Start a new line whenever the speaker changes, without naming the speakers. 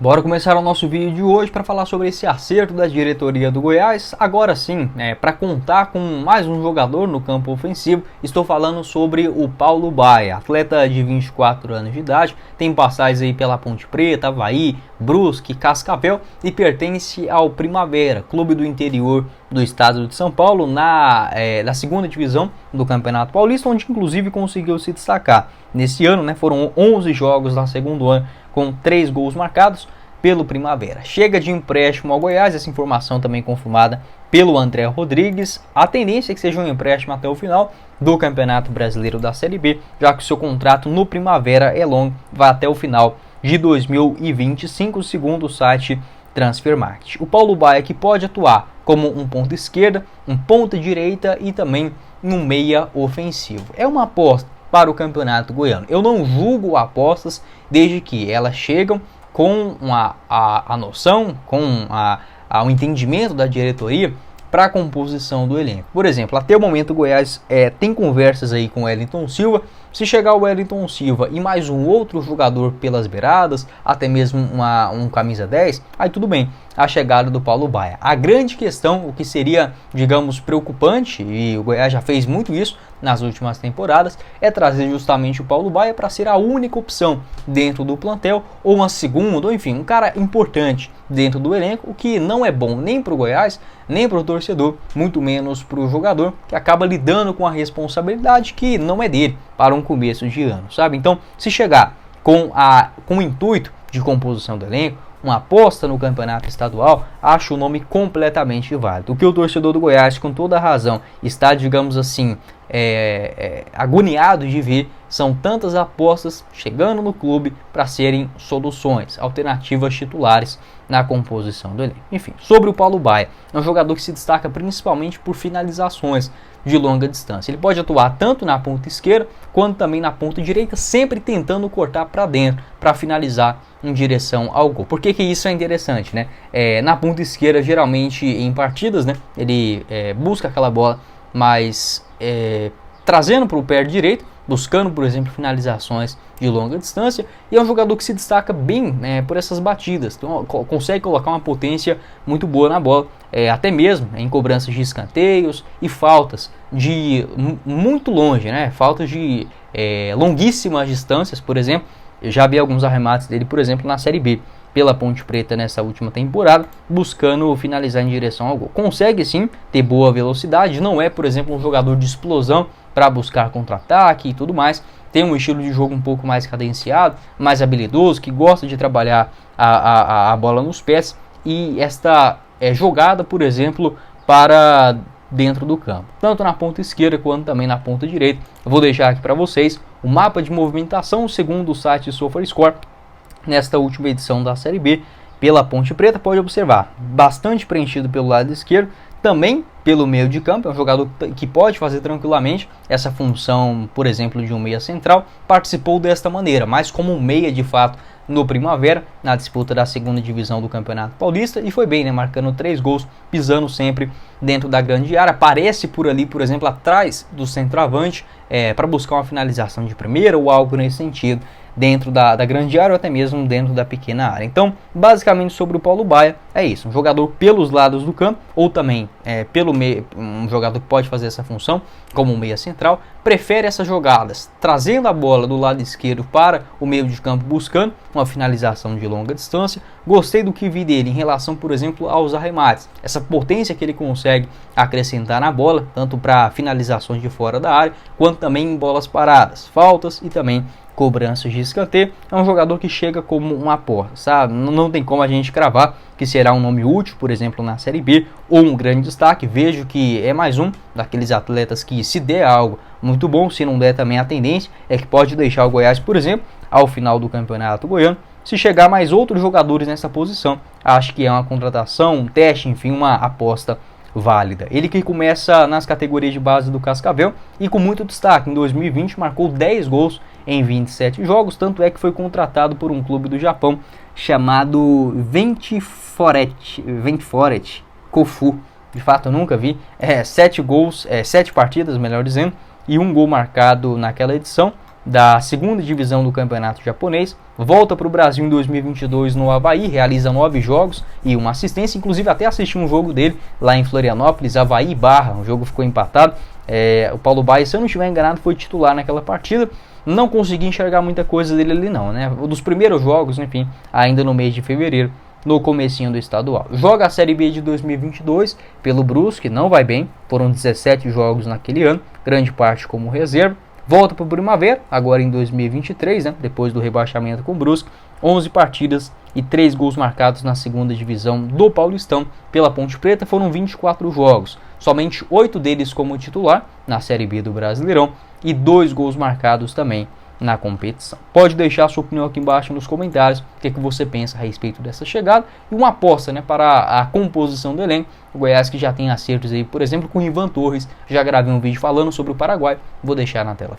Bora começar o nosso vídeo de hoje para falar sobre esse acerto da diretoria do Goiás. Agora sim, para contar com mais um jogador no campo ofensivo, estou falando sobre o Paulo Baia, atleta de 24 anos de idade, tem passagens aí pela Ponte Preta, Avaí, Brusque, Cascavel e pertence ao Primavera, clube do interior do estado de São Paulo, na segunda divisão do Campeonato Paulista, onde inclusive conseguiu se destacar. Nesse ano, foram 11 jogos na segundo ano, com 3 gols marcados pelo Primavera. Chega de empréstimo ao Goiás, essa informação também confirmada pelo André Rodrigues. A tendência é que seja um empréstimo até o final do Campeonato Brasileiro da Série B, já que o seu contrato no Primavera é longo, vai até o final de 2025, segundo o site Transfer Market. O Paulo Baia que pode atuar como um ponta esquerda, um ponta direita e também um meia ofensivo. É uma aposta para o Campeonato Goiano. Eu não julgo apostas desde que elas chegam com a noção, com o entendimento da diretoria para a composição do elenco. Por exemplo, até o momento o Goiás tem conversas aí com o Wellington Silva. Se chegar o Wellington Silva e mais um outro jogador pelas beiradas, até mesmo um camisa 10, aí tudo bem, a chegada do Paulo Baia. A grande questão, o que seria, digamos, preocupante, e o Goiás já fez muito isso nas últimas temporadas, é trazer justamente o Paulo Baia para ser a única opção dentro do plantel, ou uma segunda, ou enfim, um cara importante dentro do elenco, o que não é bom nem para o Goiás, nem para o torcedor, muito menos para o jogador, que acaba lidando com a responsabilidade que não é dele para um começo de ano, sabe? Então, se chegar com o intuito de composição do elenco, uma aposta no campeonato estadual, acho o nome completamente válido. O que o torcedor do Goiás, com toda a razão, está, digamos assim, agoniado de ver, são tantas apostas chegando no clube para serem soluções, alternativas titulares na composição do elenco. Enfim, sobre o Paulo Baia, é um jogador que se destaca principalmente por finalizações de longa distância. Ele pode atuar tanto na ponta esquerda quanto também na ponta direita, sempre tentando cortar para dentro para finalizar em direção ao gol. Por que isso é interessante, né? Na ponta esquerda, geralmente em partidas, né, ele busca aquela bola mais trazendo para o pé direito, buscando, por exemplo, finalizações de longa distância, e é um jogador que se destaca bem por essas batidas, então consegue colocar uma potência muito boa na bola, até mesmo em cobranças de escanteios e faltas de muito longe, né? Faltas de longuíssimas distâncias, por exemplo. Eu já vi alguns arremates dele, por exemplo, na Série B, pela Ponte Preta nessa última temporada, buscando finalizar em direção ao gol. Consegue sim ter boa velocidade, não é, por exemplo, um jogador de explosão para buscar contra-ataque e tudo mais. Tem um estilo de jogo um pouco mais cadenciado, mais habilidoso, que gosta de trabalhar a bola nos pés, e esta jogada, por exemplo, para dentro do campo, tanto na ponta esquerda quanto também na ponta direita. Eu vou deixar aqui para vocês o mapa de movimentação segundo o site SofaScore nesta última edição da Série B pela Ponte Preta. Pode observar, bastante preenchido pelo lado esquerdo, também pelo meio de campo. É um jogador que pode fazer tranquilamente essa função, por exemplo, de um meia central. Participou desta maneira, mas como um meia de fato no Primavera, na disputa da segunda divisão do Campeonato Paulista, e foi bem, né, marcando 3 gols, pisando sempre dentro da grande área. Aparece por ali, por exemplo, atrás do centroavante, para buscar uma finalização de primeira ou algo nesse sentido, dentro da grande área ou até mesmo dentro da pequena área. Então, basicamente sobre o Paulo Baia, é isso, um jogador pelos lados do campo, ou também pelo meio, um jogador que pode fazer essa função como um meia central, prefere essas jogadas, trazendo a bola do lado esquerdo para o meio de campo, buscando uma finalização de longa distância. Gostei do que vi dele em relação, por exemplo, aos arremates, essa potência que ele consegue acrescentar na bola, tanto para finalizações de fora da área, quanto também em bolas paradas, faltas e também cobranças de escanteio. É um jogador que chega como uma aposta, sabe? Não tem como a gente cravar que será um nome útil, por exemplo, na Série B, ou um grande destaque. Vejo que é mais um daqueles atletas que, se der algo muito bom, se não der também, a tendência é que pode deixar o Goiás, por exemplo, ao final do Campeonato Goiano. Se chegar mais outros jogadores nessa posição, acho que é uma contratação, um teste, enfim, uma aposta válida. Ele que começa nas categorias de base do Cascavel e com muito destaque. Em 2020 marcou 10 gols em 27 jogos, tanto é que foi contratado por um clube do Japão chamado Ventforet Kofu. De fato, eu nunca vi. 7 gols, 7 partidas, melhor dizendo, e 1 gol marcado naquela edição. da segunda divisão do campeonato japonês, volta para o Brasil em 2022 no Avaí, realiza 9 jogos e uma assistência, inclusive até assisti um jogo dele lá em Florianópolis, Avaí Barra, o jogo ficou empatado, o Paulo Baia, se eu não estiver enganado, foi titular naquela partida, não consegui enxergar muita coisa dele ali não, né, um dos primeiros jogos, enfim, ainda no mês de fevereiro, no comecinho do estadual. Joga a Série B de 2022 pelo Brusque, não vai bem, foram 17 jogos naquele ano, grande parte como reserva, volta para o Primavera, agora em 2023, né, depois do rebaixamento com o Brusque, 11 partidas e 3 gols marcados na segunda divisão do Paulistão pela Ponte Preta, foram 24 jogos, somente 8 deles como titular na Série B do Brasileirão e 2 gols marcados também na competição. Pode deixar a sua opinião aqui embaixo nos comentários, o que você pensa a respeito dessa chegada e uma aposta, né, para a composição do elenco. O Goiás que já tem acertos aí, por exemplo, com o Ivan Torres, já gravei um vídeo falando sobre o Paraguai, vou deixar na tela.